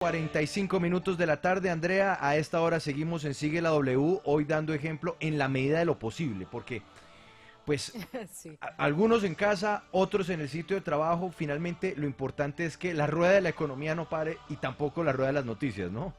45 minutos de la tarde, Andrea. A esta hora seguimos en Sigue la W, hoy dando ejemplo en la medida de lo posible, porque pues Sí. algunos en casa, otros en el sitio de trabajo. Finalmente lo importante es que la rueda de la economía no pare y tampoco la rueda de las noticias, ¿no?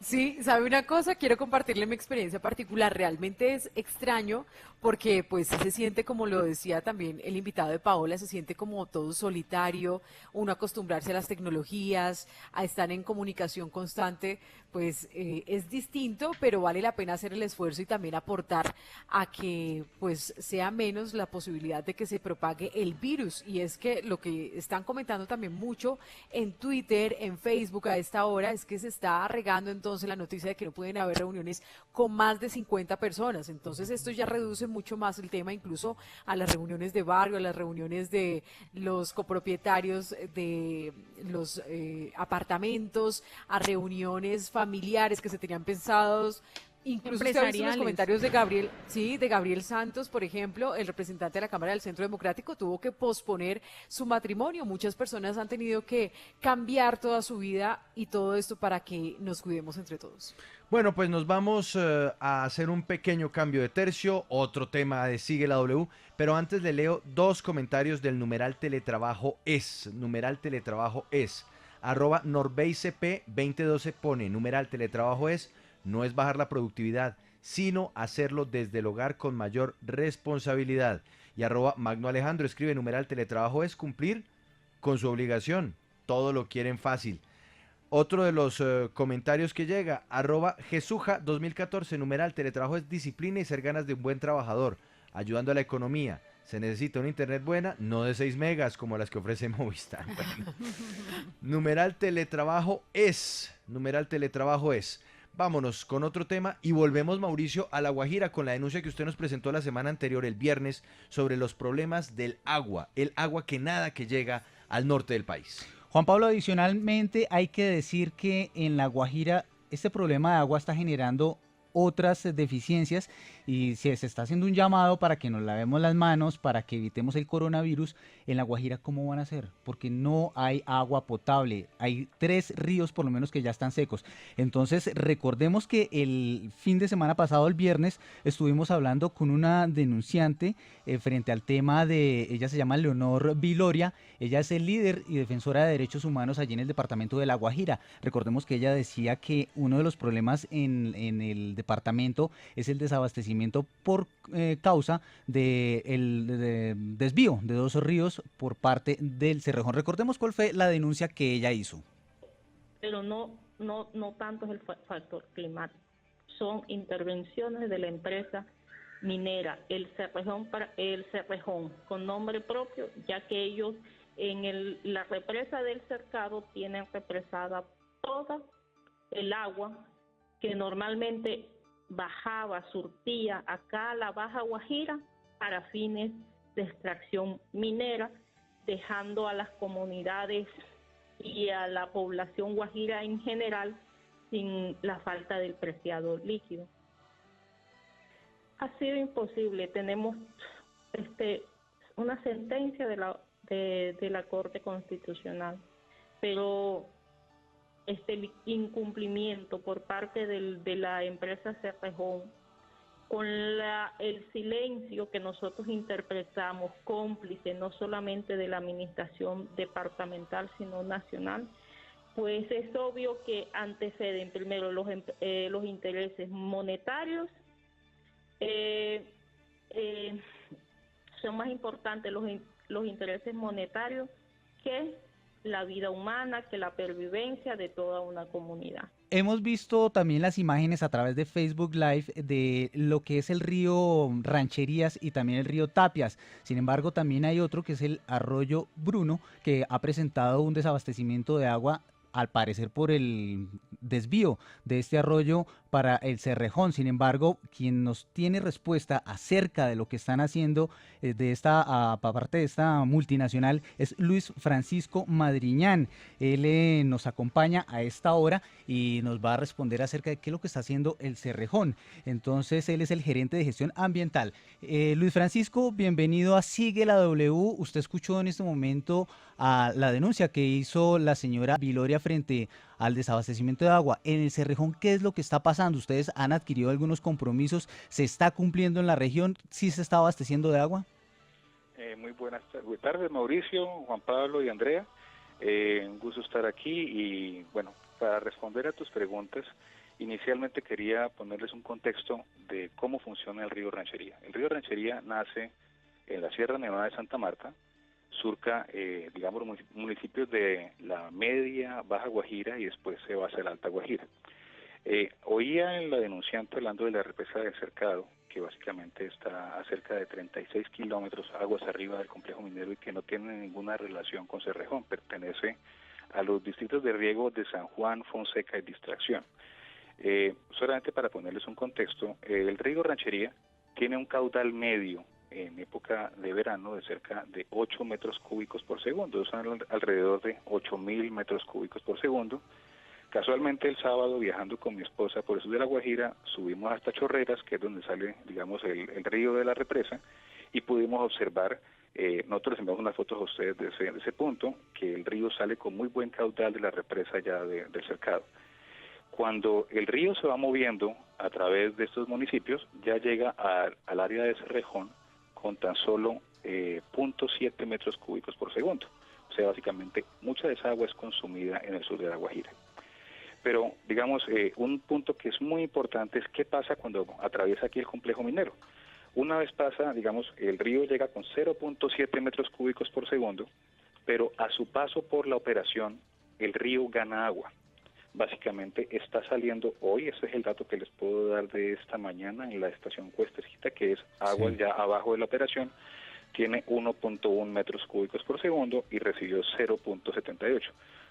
Sí, ¿sabe una cosa? Quiero compartirle mi experiencia particular. Realmente es extraño porque pues sí se siente, como lo decía también el invitado de Paola, se siente como todo solitario, uno acostumbrarse a las tecnologías, a estar en comunicación constante, pues es distinto, pero vale la pena hacer el esfuerzo y también aportar a que pues sea menos la posibilidad de que se propague el virus. Y es que lo que están comentando también mucho en Twitter, en Facebook a esta hora, es que se está regando entonces la noticia de que no pueden haber reuniones con más de 50 personas. Entonces esto ya reduce mucho más el tema, incluso a las reuniones de barrio, a las reuniones de los copropietarios de los apartamentos, a reuniones familiares que se tenían pensados. Incluso usted ha visto los Empresariales. comentarios de Gabriel, sí, de Gabriel Santos, por ejemplo, el representante de la Cámara del Centro Democrático tuvo que posponer su matrimonio. Muchas personas han tenido que cambiar toda su vida y todo esto para que nos cuidemos entre todos. Bueno, pues nos vamos a hacer un pequeño cambio de tercio, otro tema de Sigue la W, pero antes le leo dos comentarios del numeral teletrabajo es, arroba norbeycp 2012 pone, numeral teletrabajo es, no es bajar la productividad, sino hacerlo desde el hogar con mayor responsabilidad. Y arroba Magno Alejandro escribe, numeral teletrabajo es cumplir con su obligación, todo lo quieren fácil. Otro de los comentarios que llega, arroba Jesuja 2014, numeral, teletrabajo es disciplina y ser ganas de un buen trabajador, ayudando a la economía. Se necesita una internet buena, no de 6 megas como las que ofrece Movistar. Bueno. Numeral teletrabajo es. Vámonos con otro tema y volvemos, Mauricio, a La Guajira con la denuncia que usted nos presentó la semana anterior, el viernes, sobre los problemas del agua, el agua que nada que llega al norte del país. Juan Pablo, adicionalmente hay que decir que en La Guajira este problema de agua está generando otras deficiencias y se está haciendo un llamado para que nos lavemos las manos, para que evitemos el coronavirus. En La Guajira, ¿cómo van a hacer? Porque no hay agua potable. Hay 3 ríos por lo menos que ya están secos. Entonces, recordemos que el fin de semana pasado, el viernes, estuvimos hablando con una denunciante frente al tema de, ella se llama Leonor Viloria, ella es el líder y defensora de derechos humanos allí en el departamento de La Guajira. Recordemos que ella decía que uno de los problemas en el departamento es el desabastecimiento por causa del desvío de 2 ríos por parte del Cerrejón. Recordemos cuál fue la denuncia que ella hizo. Pero no tanto es el factor climático, son intervenciones de la empresa minera, el Cerrejón, con nombre propio, ya que ellos en la represa del Cercado tienen represada toda el agua que normalmente bajaba, surtía acá a la Baja Guajira para fines de extracción minera, dejando a las comunidades y a la población guajira en general sin la falta del preciado líquido. Ha sido imposible, tenemos una sentencia de la Corte Constitucional, pero el incumplimiento por parte de la empresa Cerrejón, con el silencio que nosotros interpretamos, cómplice no solamente de la administración departamental, sino nacional, pues es obvio que anteceden primero los intereses monetarios, son más importantes los intereses monetarios que la vida humana, que la pervivencia de toda una comunidad. Hemos visto también las imágenes a través de Facebook Live de lo que es el río Rancherías y también el río Tapias. Sin embargo, también hay otro que es el arroyo Bruno, que ha presentado un desabastecimiento de agua, al parecer por el desvío de este arroyo para el Cerrejón. Sin embargo, quien nos tiene respuesta acerca de lo que están haciendo de esta parte de esta multinacional es Luis Francisco Madriñán. Él nos acompaña a esta hora y nos va a responder acerca de qué es lo que está haciendo el Cerrejón. Entonces, él es el gerente de gestión ambiental. Luis Francisco, bienvenido a Sigue la W. Usted escuchó en este momento a la denuncia que hizo la señora Viloria frente al desabastecimiento de agua. En el Cerrejón, ¿qué es lo que está pasando? ¿Ustedes han adquirido algunos compromisos? ¿Se está cumpliendo en la región? ¿Sí se está abasteciendo de agua? Muy buenas tardes, Mauricio, Juan Pablo y Andrea. Un gusto estar aquí y bueno, para responder a tus preguntas, inicialmente quería ponerles un contexto de cómo funciona el río Ranchería. El río Ranchería nace en la Sierra Nevada de Santa Marta, surca, digamos, municipios de la media, baja Guajira y después se va hacia la alta Guajira. Oía en la denunciante hablando de la represa de Cercado, que básicamente está a cerca de 36 kilómetros aguas arriba del complejo minero y que no tiene ninguna relación con Cerrejón, pertenece a los distritos de riego de San Juan, Fonseca y Distracción. Solamente para ponerles un contexto, el río Ranchería tiene un caudal medio en época de verano de cerca de 8 metros cúbicos por segundo, son alrededor de 8.000 metros cúbicos por segundo. Casualmente el sábado, viajando con mi esposa por el sur de La Guajira, subimos hasta Chorreras, que es donde sale, digamos, el río de la represa, y pudimos observar, nosotros les enviamos unas fotos a ustedes de ese punto, que el río sale con muy buen caudal de la represa ya del Cercado. Cuando el río se va moviendo a través de estos municipios, ya llega al área de Cerrejón con tan solo 0.7 metros cúbicos por segundo. O sea, básicamente, mucha de esa agua es consumida en el sur de La Guajira. Pero, digamos, un punto que es muy importante es qué pasa cuando atraviesa aquí el complejo minero. Una vez pasa, digamos, el río llega con 0.7 metros cúbicos por segundo, pero a su paso por la operación, el río gana agua. Básicamente está saliendo hoy, ese es el dato que les puedo dar de esta mañana en la estación Cuestecita, que es agua ya abajo de la operación, tiene 1.1 metros cúbicos por segundo y recibió 0.78,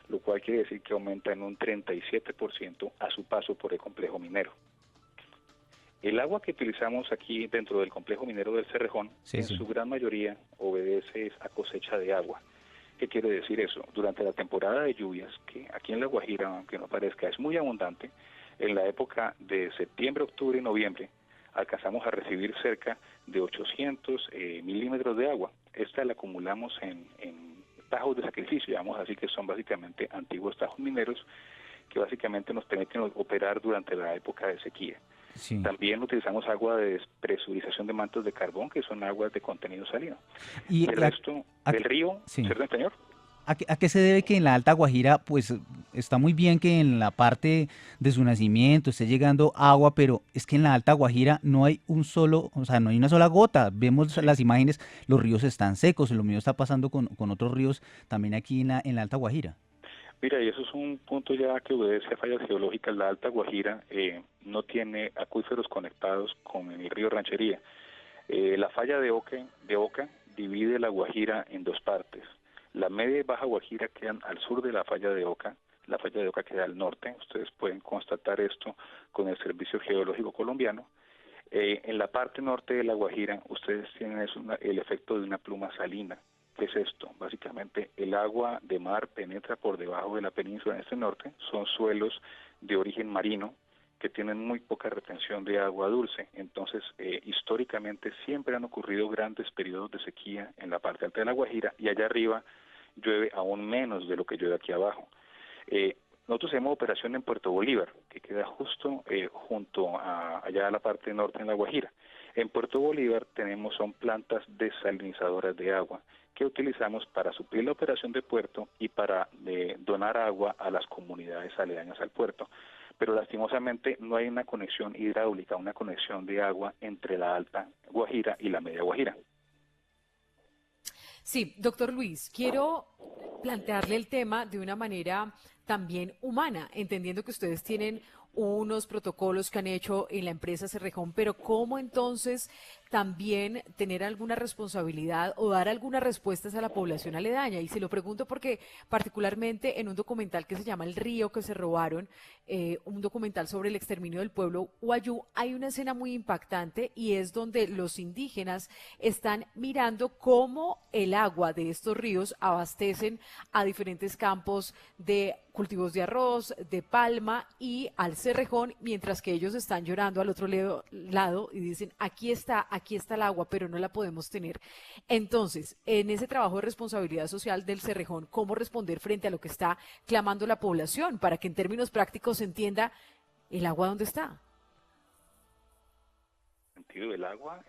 lo cual quiere decir que aumenta en un 37% a su paso por el complejo minero. El agua que utilizamos aquí dentro del complejo minero del Cerrejón, su gran mayoría obedece a cosecha de agua. ¿Qué quiere decir eso? Durante la temporada de lluvias, que aquí en La Guajira, aunque no parezca, es muy abundante, en la época de septiembre, octubre y noviembre, alcanzamos a recibir cerca de 800 milímetros de agua. Esta la acumulamos en tajos de sacrificio, digamos así, que son básicamente antiguos tajos mineros que básicamente nos permiten operar durante la época de sequía. Sí. También utilizamos agua de despresurización de mantos de carbón, que son aguas de contenido salino. Y el resto del río, ¿cierto, señor? ¿A qué se debe que en la Alta Guajira, pues está muy bien que en la parte de su nacimiento esté llegando agua, pero es que en la Alta Guajira no hay no hay una sola gota? Vemos las imágenes, los ríos están secos, lo mismo está pasando con otros ríos también aquí en la Alta Guajira. Mira, y eso es un punto ya que obedece a fallas geológicas. La Alta Guajira no tiene acuíferos conectados con el río Ranchería. La falla de Oca divide la Guajira en dos partes. La media y baja Guajira quedan al sur de la falla de Oca queda al norte. Ustedes pueden constatar esto con el Servicio Geológico Colombiano. En la parte norte de la Guajira, ustedes tienen el efecto de una pluma salina. ¿Qué es esto? Básicamente el agua de mar penetra por debajo de la península en este norte, son suelos de origen marino que tienen muy poca retención de agua dulce, entonces históricamente siempre han ocurrido grandes periodos de sequía en la parte alta de la Guajira y allá arriba llueve aún menos de lo que llueve aquí abajo. Nosotros hacemos operación en Puerto Bolívar, que queda justo junto allá a la parte norte en la Guajira. En Puerto Bolívar son plantas desalinizadoras de agua que utilizamos para suplir la operación de puerto y para donar agua a las comunidades aledañas al puerto. Pero lastimosamente no hay una conexión hidráulica, una conexión de agua entre la Alta Guajira y la Media Guajira. Sí, doctor Luis, quiero plantearle el tema de una manera también humana, entendiendo que ustedes tienen unos protocolos que han hecho en la empresa Cerrejón, pero ¿cómo entonces también tener alguna responsabilidad o dar algunas respuestas a la población aledaña? Y se lo pregunto porque particularmente en un documental que se llama El río que se robaron, un documental sobre el exterminio del pueblo Wayuu, hay una escena muy impactante y es donde los indígenas están mirando cómo el agua de estos ríos abastecen a diferentes campos de cultivos de arroz, de palma y al Cerrejón, mientras que ellos están llorando al otro lado y dicen, aquí está el agua, pero no la podemos tener. Entonces, en ese trabajo de responsabilidad social del Cerrejón, ¿cómo responder frente a lo que está clamando la población para que en términos prácticos se entienda el agua dónde está? El sentido del agua,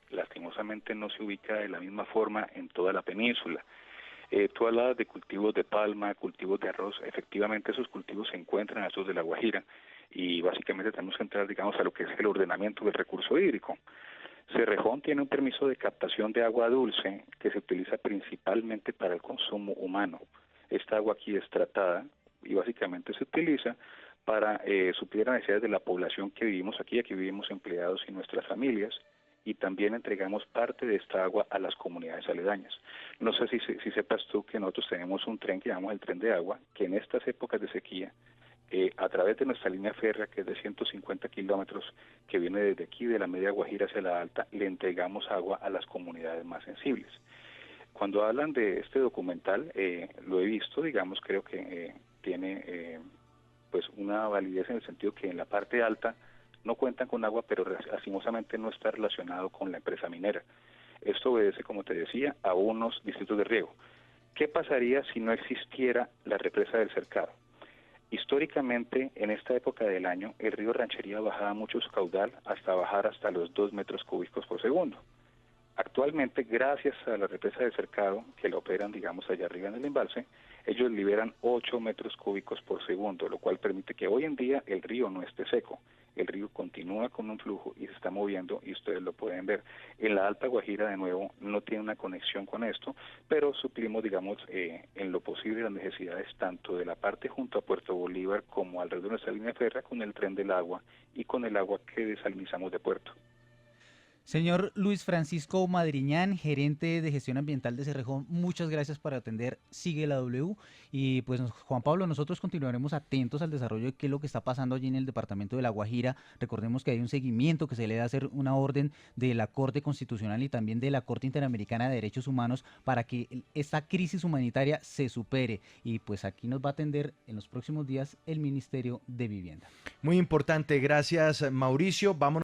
lastimosamente no se ubica de la misma forma en toda la península. Tú hablabas de cultivos de palma, cultivos de arroz. Efectivamente, esos cultivos se encuentran al sur de La Guajira y básicamente tenemos que entrar, digamos, a lo que es el ordenamiento del recurso hídrico. Cerrejón tiene un permiso de captación de agua dulce que se utiliza principalmente para el consumo humano. Esta agua aquí es tratada y básicamente se utiliza para suplir las necesidades de la población que vivimos aquí. Aquí vivimos empleados y nuestras familias, y también entregamos parte de esta agua a las comunidades aledañas. No sé si sepas tú que nosotros tenemos un tren que llamamos el tren de agua, que en estas épocas de sequía, a través de nuestra línea férrea, que es de 150 kilómetros, que viene desde aquí, de la Media Guajira hacia la Alta, le entregamos agua a las comunidades más sensibles. Cuando hablan de este documental, lo he visto, digamos, creo que tiene pues una validez en el sentido que en la parte alta no cuentan con agua, pero lastimosamente no está relacionado con la empresa minera. Esto obedece, como te decía, a unos distritos de riego. ¿Qué pasaría si no existiera la represa del Cercado? Históricamente, en esta época del año, el río Ranchería bajaba mucho su caudal hasta bajar hasta los 2 metros cúbicos por segundo. Actualmente, gracias a la represa del Cercado, que la operan, digamos, allá arriba en el embalse, ellos liberan 8 metros cúbicos por segundo, lo cual permite que hoy en día el río no esté seco. El río continúa con un flujo y se está moviendo, y ustedes lo pueden ver. En la Alta Guajira, de nuevo, no tiene una conexión con esto, pero suplimos, digamos, en lo posible las necesidades tanto de la parte junto a Puerto Bolívar como alrededor de nuestra línea férrea con el tren del agua y con el agua que desalinizamos de puerto. Señor Luis Francisco Madriñán, gerente de gestión ambiental de Cerrejón, muchas gracias por atender Sigue la W. Y pues Juan Pablo, nosotros continuaremos atentos al desarrollo de qué es lo que está pasando allí en el departamento de La Guajira. Recordemos que hay un seguimiento que se le da a hacer una orden de la Corte Constitucional y también de la Corte Interamericana de Derechos Humanos para que esta crisis humanitaria se supere. Y pues aquí nos va a atender en los próximos días el Ministerio de Vivienda. Muy importante, gracias Mauricio. Vámonos.